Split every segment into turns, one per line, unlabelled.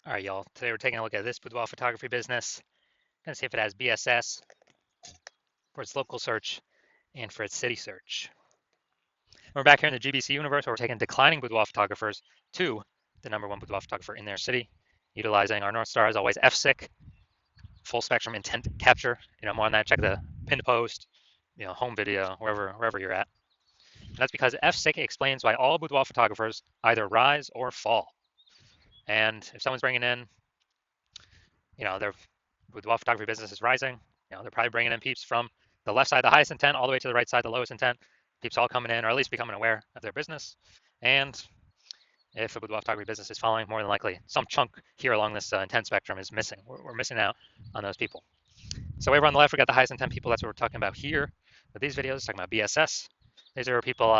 All right, y'all. Today we're taking a look at this boudoir photography business. Gonna see if it has BSS for its local search and for its city search. We're back here in the GBC universe where we're taking declining boudoir photographers to the #1 boudoir photographer in their city, utilizing our North Star as always, FSIC, full spectrum intent capture. More on that, check the pinned post, home video, wherever you're at. And that's because FSIC explains why all boudoir photographers either rise or fall. And if someone's bringing in, their boudoir photography business is rising, they're probably bringing in peeps from the left side, the highest intent, all the way to the right side, the lowest intent. Peeps all coming in, or at least becoming aware of their business. And if a boudoir photography business is following, more than likely, some chunk here along this intent spectrum is missing. We're missing out on those people. So over on the left, we got the highest intent people. That's what we're talking about here with these videos, talking about BSS. These are people,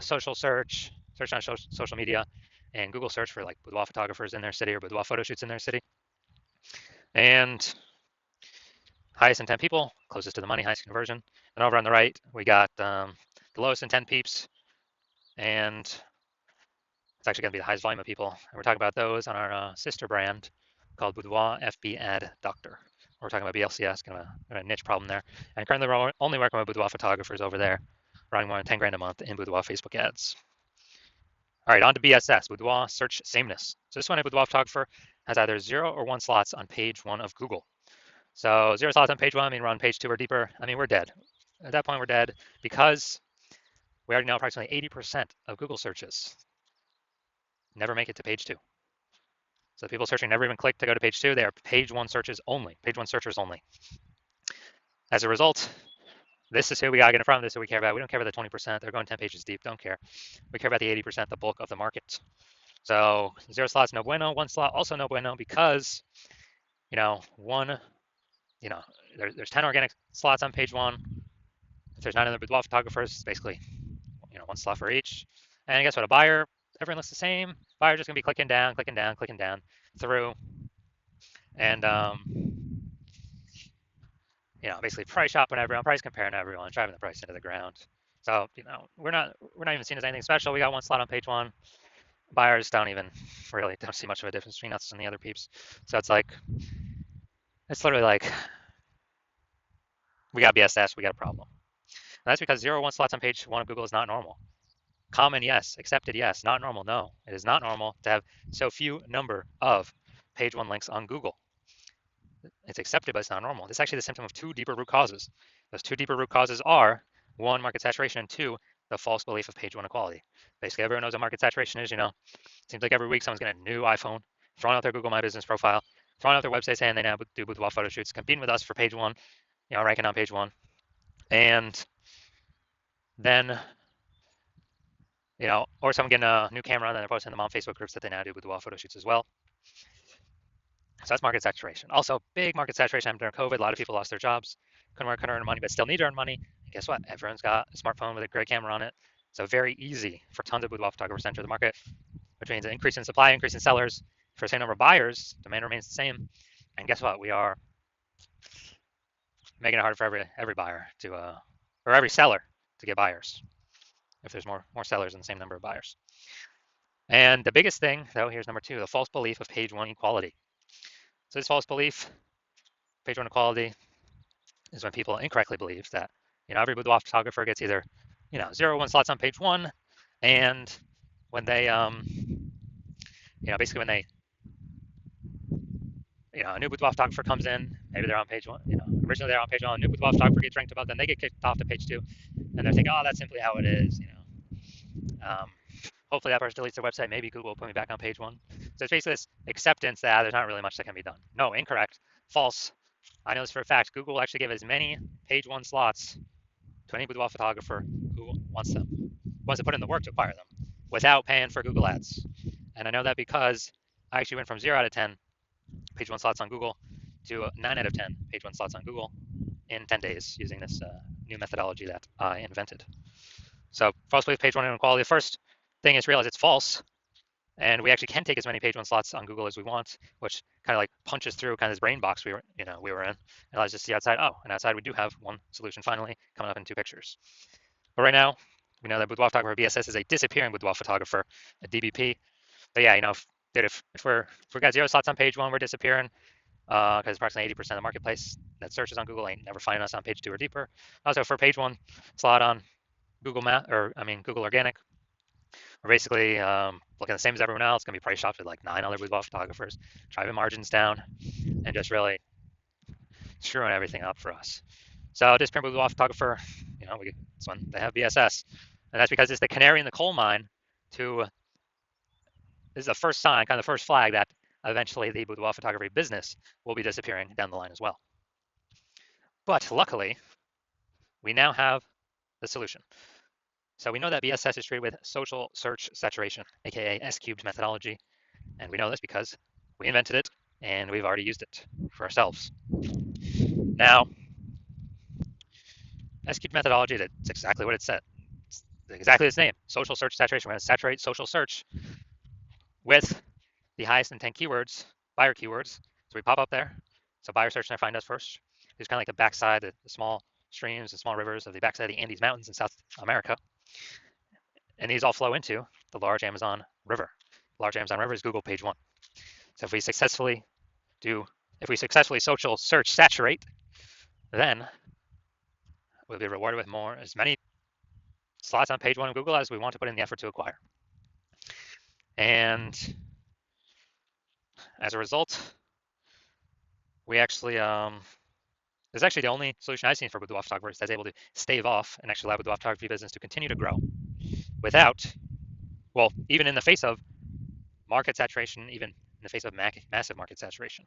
social search on social media, and Google search for like boudoir photographers in their city or boudoir photo shoots in their city. And highest intent people, closest to the money, highest conversion. And over on the right, we got the lowest intent peeps, and it's actually going to be the highest volume of people. And we're talking about those on our sister brand called Boudoir FB Ad Doctor. We're talking about BLCS, kind of a niche problem there. And currently we're only working with boudoir photographers over there, running more than 10 grand a month in boudoir Facebook ads. All right, on to BSS, boudoir search sameness. So this one, a boudoir photographer has either 0 or 1 slots on page 1 of Google. So 0 slots on page 1, we're on page 2 or deeper. We're dead. At that point, we're dead because we already know approximately 80% of Google searches never make it to page 2. So people searching never even click to go to page 2. They are page 1 searches only, page 1 searchers only. As a result, this is who we got to get in front of. This is who we care about. We don't care about the 20%. They're going 10 pages deep. Don't care. We care about the 80%, the bulk of the market. So 0 slots, no bueno. 1 slot, also no bueno, because, there's 10 organic slots on page 1. If there's 9 other boudoir photographers, it's basically, 1 slot for each. And guess what? A buyer, everyone looks the same. Buyer's just going to be clicking down through. And, basically price shopping everyone, price comparing everyone, driving the price into the ground. So, we're not even seen as anything special. We got 1 slot on page 1. Buyers don't see much of a difference between us and the other peeps. So it's literally like, we got BSS, we got a problem. And that's because 0 or 1 slots on page 1 of Google is not normal. Common, yes. Accepted, yes. Not normal, no. It is not normal to have so few number of page 1 links on Google. It's accepted, but it's not normal. This is actually the symptom of 2 deeper root causes. Those 2 deeper root causes are 1, market saturation, and 2, the false belief of page 1 equality. Basically, everyone knows what market saturation is. Seems like every week someone's getting a new iPhone, throwing out their Google My Business profile, throwing out their website saying they now do boudoir photo shoots, competing with us for page 1, ranking on page 1. And then, or someone getting a new camera and then they're posting them on Facebook groups that they now do boudoir photo shoots as well. So that's market saturation. Also, big market saturation during COVID. A lot of people lost their jobs, couldn't earn money, but still need to earn money. And guess what? Everyone's got a smartphone with a great camera on it. So very easy for tons of boudoir photographers to enter the market, which means an increase in supply, increase in sellers. For the same number of buyers, demand remains the same. And guess what? We are making it harder for every buyer or every seller to get buyers if there's more sellers than the same number of buyers. And the biggest thing, though, here's number 2, the false belief of page 1 equality. So this false belief, page 1 equality, is when people incorrectly believe that, every boudoir photographer gets either, 0 or 1 slots on page 1, and when they, basically when they, a new boudoir photographer comes in, maybe they're on page 1, originally they're on page 1, a new boudoir photographer gets ranked above, then they get kicked off to page 2, and they're thinking, oh, that's simply how it is, hopefully that person deletes their website. Maybe Google will put me back on page 1. So it's basically this acceptance that there's not really much that can be done. No, incorrect, false. I know this for a fact. Google will actually give as many page 1 slots to any boudoir photographer who wants to put in the work to acquire them without paying for Google ads. And I know that because I actually went from 0 out of 10 page 1 slots on Google to 9 out of 10 page 1 slots on Google in 10 days using this new methodology that I invented. So false belief, page 1 inequality. The first thing is realize it's false, and we actually can take as many page 1 slots on Google as we want, which kind of like punches through kind of this brain box we were in. It allows us to see outside. Oh, and outside we do have one solution finally coming up in 2 pictures. But right now, we know that boudoir photographer BSS is a disappearing boudoir photographer, a DBP. But yeah, dude, if we got 0 slots on page 1, we're disappearing because approximately 80% of the marketplace that searches on Google ain't never finding us on page 2 or deeper. Also, for page 1 slot on Google Google Organic, we're basically looking the same as everyone else. Going to be price shopped with like 9 other boudoir photographers, driving margins down, and just really screwing everything up for us. So this print boudoir photographer, this one, they have BSS, and that's because it's the canary in the coal mine. This is the first sign, kind of the first flag that eventually the boudoir photography business will be disappearing down the line as well. But luckily, we now have the solution. So we know that BSS is treated with social search saturation, aka S-cubed methodology, and we know this because we invented it and we've already used it for ourselves. Now, S-cubed methodology, that's exactly what it said. It's exactly its name, social search saturation. We're going to saturate social search with the highest intent keywords, buyer keywords. So we pop up there. So buyer search and find us first. It's kind of like the backside, the small streams, the small rivers of the backside of the Andes Mountains in South America. And these all flow into the large Amazon River. The large Amazon River is Google page 1. So if we successfully social search saturate, then we'll be rewarded with as many slots on page 1 of Google as we want to put in the effort to acquire. And as a result, we actually, this is actually the only solution I've seen for boudoir photographers that's able to stave off and actually allow boudoir photography business to continue to grow without, even in the face of market saturation, even in the face of massive market saturation.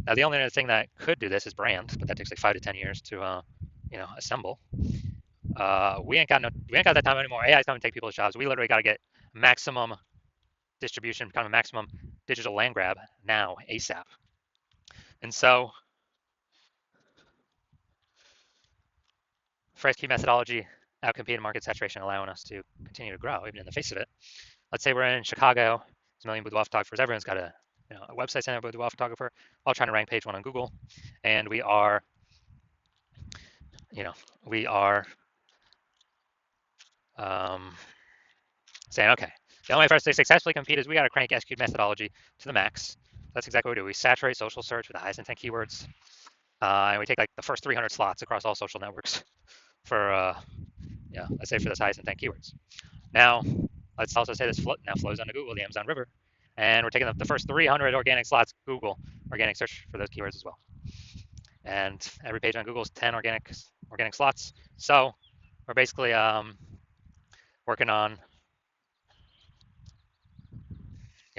Now, the only other thing that could do this is brand, but that takes like 5 to 10 years to, assemble. We ain't got that time anymore. AI is going to take people's jobs. We literally got to get maximum distribution, kind of maximum digital land grab now, ASAP. And so, for key methodology, outcompeting market saturation, allowing us to continue to grow even in the face of it. Let's say we're in Chicago. There's a million boudoir photographers. Everyone's got a website center boudoir photographer, all trying to rank page 1 on Google, and we are saying, okay, the only way for us to successfully compete is we got to crank S-cubed methodology to the max. That's exactly what we do. We saturate social search with the highest intent keywords, and we take like the first 300 slots across all social networks for, let's say for this highest intent keywords. Now, let's also say this now flows onto Google, the Amazon River, and we're taking the first 300 organic slots, Google organic search for those keywords as well. And every page on Google is 10 organic slots. So we're basically working on,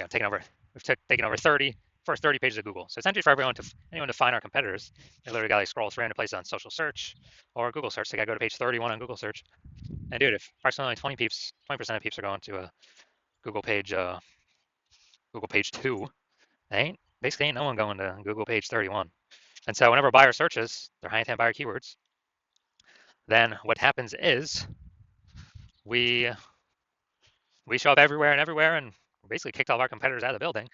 taking over 30 first 30 pages of Google. So essentially for anyone to find our competitors, they literally got to scroll 300 places on social search or Google search. They got to go to page 31 on Google search. And dude, if approximately 20% of peeps are going to a Google page 2, basically ain't no one going to Google page 31. And so whenever a buyer searches their high intent buyer keywords, then what happens is we show up everywhere, and basically kicked all of our competitors out of the building.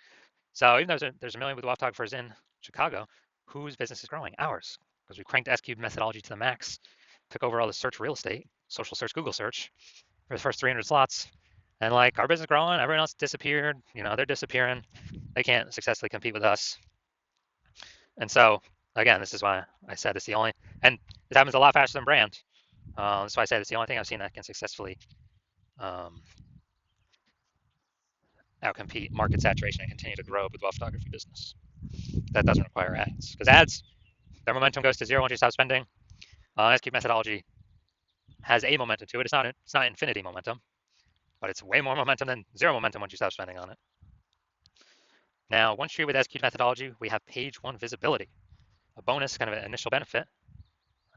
So even though there's a million boudoir photographers in Chicago, whose business is growing? Ours, because we cranked S-cubed methodology to the max, took over all the search real estate, social search, Google search, for the first 300 slots. And like our business growing, everyone else disappeared. They're disappearing. They can't successfully compete with us. And so again, this is why I said it's the only, and it happens a lot faster than brand. That's why I said it's the only thing I've seen that can successfully outcompete market saturation and continue to grow boudoir photography business. That doesn't require ads, because ads, their momentum goes to 0 once you stop spending. S-cubed methodology has a momentum to it. It's not infinity momentum, but it's way more momentum than 0 momentum once you stop spending on it. Now, once treated with S-cubed methodology, we have page 1 visibility, a bonus, kind of an initial benefit.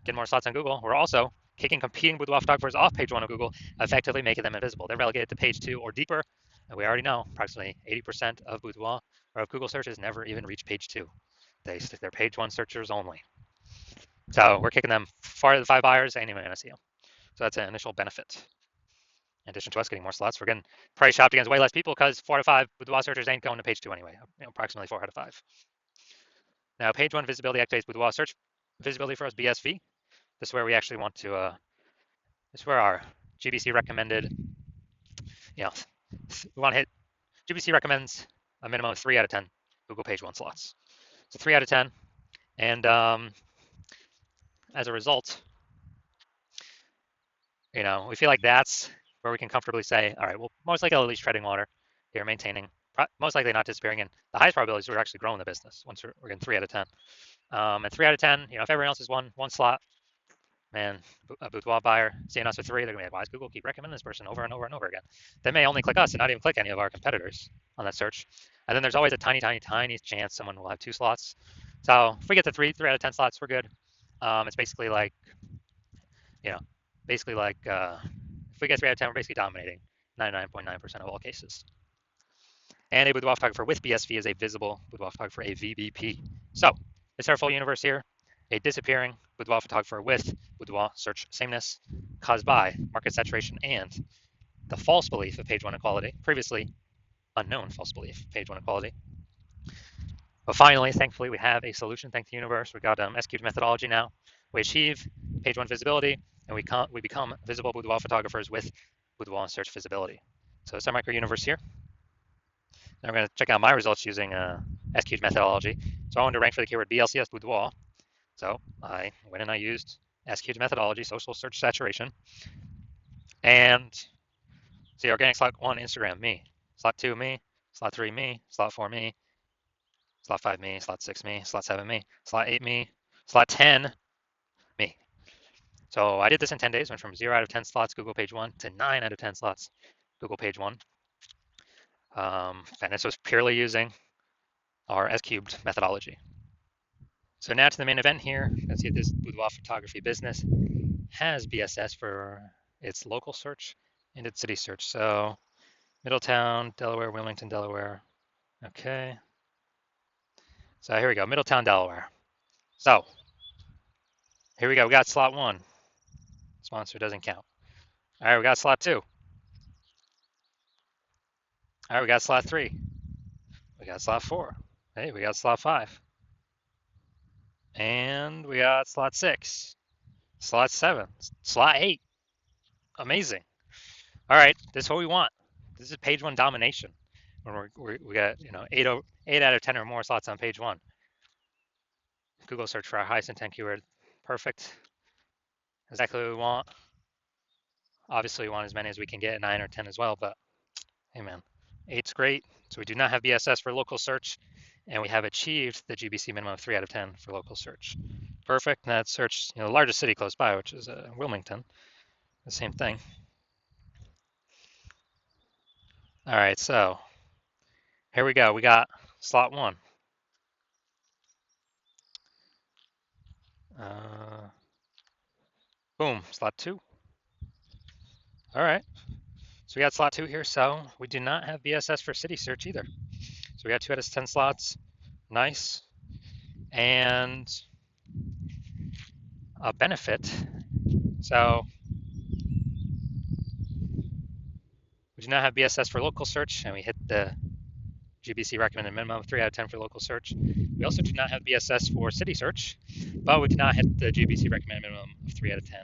Getting more slots on Google. We're also kicking competing boudoir photographers off page 1 of Google, effectively making them invisible. They're relegated to page 2 or deeper, and we already know approximately 80% of boudoir or of Google searches never even reach page 2. They're page 1 searchers only. So we're kicking them far to the 5 buyers, ain't even gonna see them. So that's an initial benefit. In addition to us getting more slots, we're getting price shopped against way less people because 4 to 5 boudoir searchers ain't going to page 2 anyway. Approximately 4 out of 5. Now, page 1 visibility activates boudoir search visibility for us, BSV. This is where we actually want to, this is where our GBC recommended, we want to hit GBC recommends a minimum of 3 out of 10 Google page 1 slots. So 3 out of 10. And as a result, we feel like that's where we can comfortably say, all right, well, most likely at least treading water here, maintaining, most likely not disappearing. And the highest probability is we're actually growing the business once we're getting 3 out of 10. And 3 out of 10, if everyone else is one slot, man, a Boudoir buyer seeing us with 3, they're gonna be like, why does Google keep recommending this person over and over and over again? They may only click us and not even click any of our competitors on that search. And then there's always a tiny, tiny, tiny chance someone will have 2 slots. So if we get to 3 out of 10 slots, we're good. It's basically like, if we get 3 out of 10, we're basically dominating 99.9% of all cases. And a boudoir photographer with BSV is a visible boudoir photographer, a VBP. So it's our full universe here. A disappearing boudoir photographer with boudoir search sameness caused by market saturation and the false belief of page 1 equality, previously unknown false belief, page 1 equality. But finally, thankfully, we have a solution. Thank the universe. We got executed methodology now. We achieve page 1 visibility, and we become visible boudoir photographers with boudoir search visibility. So it's our micro universe here. Now we're going to check out my results using SQ's methodology. So I wanted to rank for the keyword BLCS boudoir. So I went and I used SQ's methodology, social search saturation. And see, organic slot 1, Instagram, me. Slot 2, me. Slot 3, me. Slot 4, me. Slot 5, me. Slot 6, me. Slot 7, me. Slot 8, me. Slot 10, me. So I did this in 10 days, went from 0 out of 10 slots Google page 1 to 9 out of 10 slots Google page 1. And this was purely using our S-cubed methodology. So now to the main event here. Let's see if this boudoir photography business has BSS for its local search and its city search. So Middletown, Delaware, Wilmington, Delaware. Okay. So here we go, Middletown, Delaware. So here we go, we got slot 1. Sponsor doesn't count. All right, we got slot 2. All right, we got slot 3. We got slot 4. Hey, we got slot 5. And we got slot 6. Slot 7. Slot 8. Amazing. All right, this is what we want. This is page 1 domination. When we got 8 out of 10 or more slots on page 1. Google search for our highest intent keyword. Perfect. Exactly what we want. Obviously, we want as many as we can get, 9 or 10 as well, but hey man, 8's great. So we do not have BSS for local search, and we have achieved the GBC minimum of 3 out of 10 for local search. Perfect. And that search, the largest city close by, which is Wilmington. The same thing. All right, so here we go. We got slot 1. Boom, slot 2. All right, so we got slot 2 here. So we do not have BSS for city search either. So we got 2 out of 10 slots. Nice. And a benefit. So we do not have BSS for local search, and we hit the GBC recommended minimum of 3 out of 10 for local search. We also do not have BSS for city search, but we did not hit the GBC recommended minimum of 3 out of 10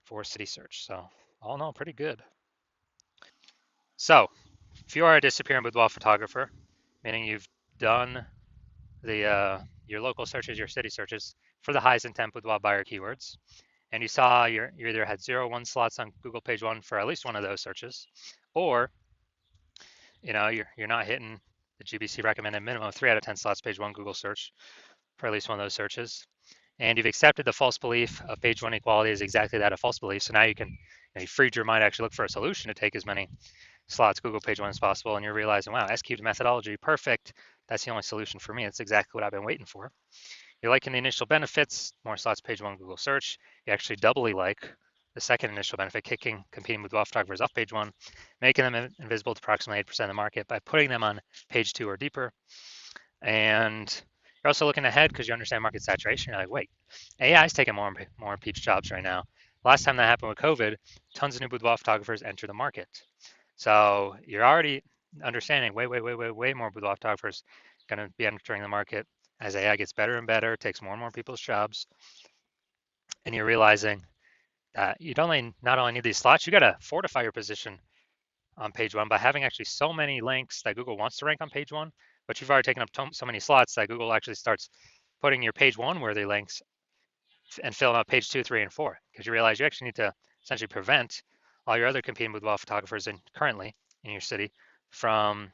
for city search. So all in all, pretty good. So if you are a disappearing boudoir photographer, meaning you've done your local searches, your city searches for the highest intent boudoir buyer keywords, and you saw you either had 0 or 1 slots on Google page 1 for at least one of those searches, or you're not hitting the GBC recommended minimum of 3 out of 10 slots page 1 Google search for at least one of those searches, and you've accepted the false belief of page 1 equality is exactly that, a false belief. So now you freed your mind to actually look for a solution to take as many slots Google page 1 as possible, and you're realizing, wow, S-cubed methodology, perfect. That's the only solution for me. It's exactly what I've been waiting for. You're liking the initial benefits, more slots page 1 Google search. You actually doubly like the second initial benefit, kicking competing boudoir photographers off page 1, making them invisible to approximately 8% of the market by putting them on page 2 or deeper. And you're also looking ahead because you understand market saturation. You're like, wait, AI is taking more peeps jobs right now. Last time that happened with COVID, tons of new boudoir photographers enter the market. So you're already understanding way more boudoir photographers going to be entering the market as AI gets better and better, takes more and more people's jobs. And you're realizing that you not only need these slots, you got to fortify your position on page one by having actually so many links that Google wants to rank on page one, but you've already taken up so many slots that Google actually starts putting your page one worthy links and filling out page 2, 3, and 4, because you realize you actually need to essentially prevent all your other competing boudoir photographers currently in your city from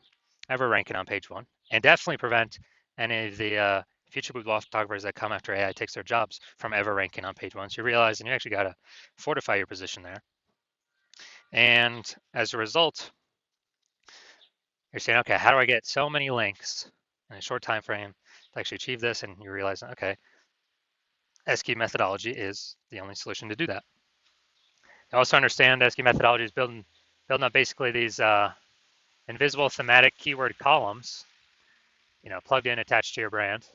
ever ranking on page one, and definitely prevent any of the future boudoir photographers that come after AI takes their jobs from ever ranking on page one. So you realize, and you actually got to fortify your position there. And as a result, you're saying, okay, how do I get so many links in a short time frame to actually achieve this? And you realize, okay, SQ methodology is the only solution to do that. I also understand SQ methodology is building up basically these invisible thematic keyword columns, plugged in, attached to your brand,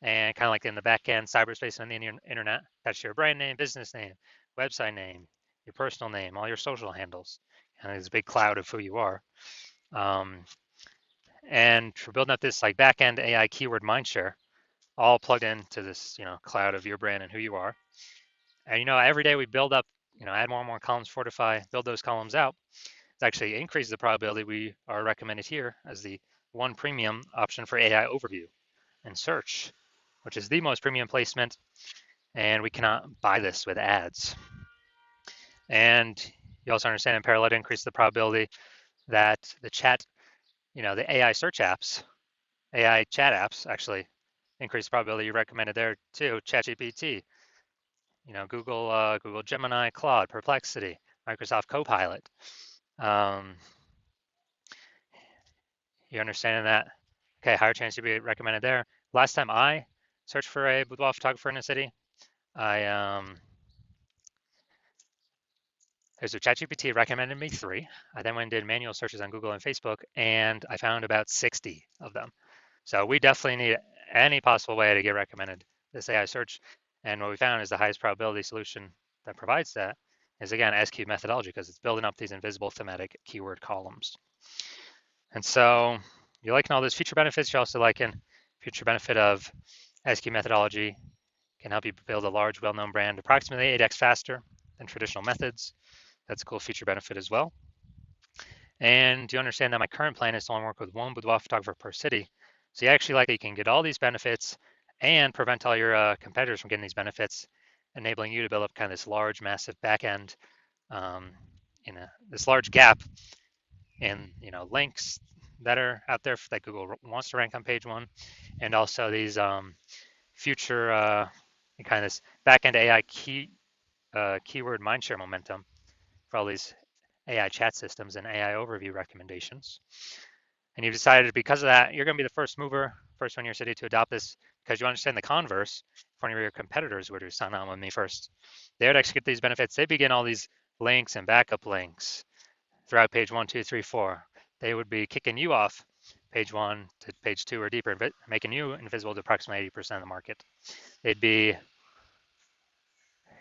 and kind of like in the back end, cyberspace on the internet, attached to your brand name, business name, website name, your personal name, all your social handles, and there's a big cloud of who you are. And we're building up this like back end AI keyword mindshare, all plugged into this cloud of your brand and who you are. And every day we build up, add more and more columns, fortify, build those columns out. It actually increases the probability we are recommended here as the one premium option for AI overview and search, which is the most premium placement, and we cannot buy this with ads. And you also understand in parallel to increase the probability that the chat, the AI search apps, AI chat apps actually increase the probability you recommended there too. ChatGPT, Google Gemini, Claude, Perplexity, Microsoft Copilot. You understand that? Okay, higher chance to be recommended there. Last time I searched for a boudoir photographer in a city, there's a ChatGPT recommended me 3. I then went and did manual searches on Google and Facebook, and I found about 60 of them. So we definitely need any possible way to get recommended this AI search. And what we found is the highest probability solution that provides that is, again, SQ methodology, because it's building up these invisible thematic keyword columns. And so you're liking all those feature benefits. You're also liking future benefit of SQ methodology can help you build a large, well-known brand approximately 8x faster than traditional methods. That's a cool feature benefit as well. And you understand that my current plan is to only work with one boudoir photographer per city. So you actually you can get all these benefits and prevent all your competitors from getting these benefits, enabling you to build up kind of this large, massive backend, this large gap in links that are out there that Google wants to rank on page one, and also these future kind of this backend AI keyword mindshare momentum for all these AI chat systems and AI overview recommendations. And you've decided because of that, you're going to be the first mover, first one in your city to adopt this, because you understand the converse. If one of your competitors were to sign on with me first, they would actually get these benefits. They begin all these links and backup links throughout page 1, 2, 3, 4. They would be kicking you off page 1 to page 2 or deeper, making you invisible to approximately 80% of the market. They'd be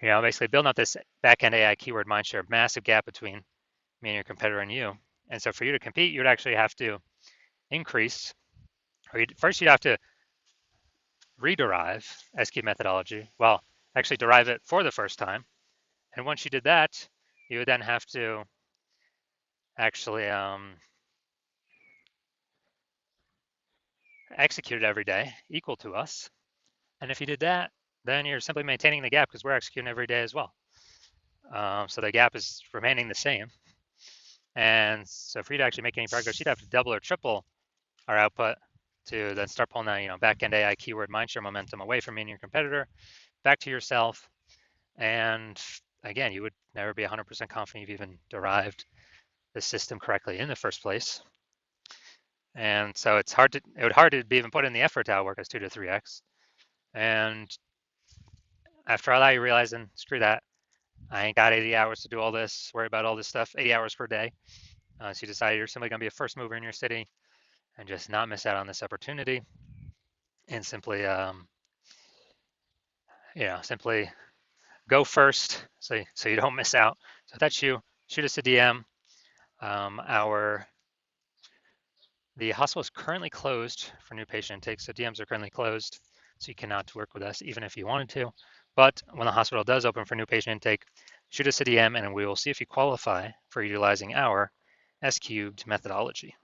basically building up this back-end AI keyword mindshare, massive gap between me and your competitor and you. And so for you to compete, you would actually have to increase, or first you'd have to rederive SQ methodology. Well, actually derive it for the first time. And once you did that, you would then have to actually execute it every day, equal to us. And if you did that, then you're simply maintaining the gap because we're executing every day as well. So the gap is remaining the same. And so for you to actually make any progress, you'd have to double or triple our output to then start pulling that, back-end AI keyword mindshare momentum away from me and your competitor, back to yourself. And again, you would never be 100% confident you've even derived the system correctly in the first place. And so it would hard to be even put in the effort to outwork us 2 to 3x. And after all that, you realize, and screw that, I ain't got 80 hours to do all this, worry about all this stuff, 80 hours per day. So you decide you're simply going to be a first mover in your city and just not miss out on this opportunity, and simply, simply go first so you don't miss out. So if that's you, shoot us a DM. The hospital is currently closed for new patient intake, so DMs are currently closed, so you cannot work with us even if you wanted to. But when the hospital does open for new patient intake, shoot us a DM and we will see if you qualify for utilizing our S cubed methodology.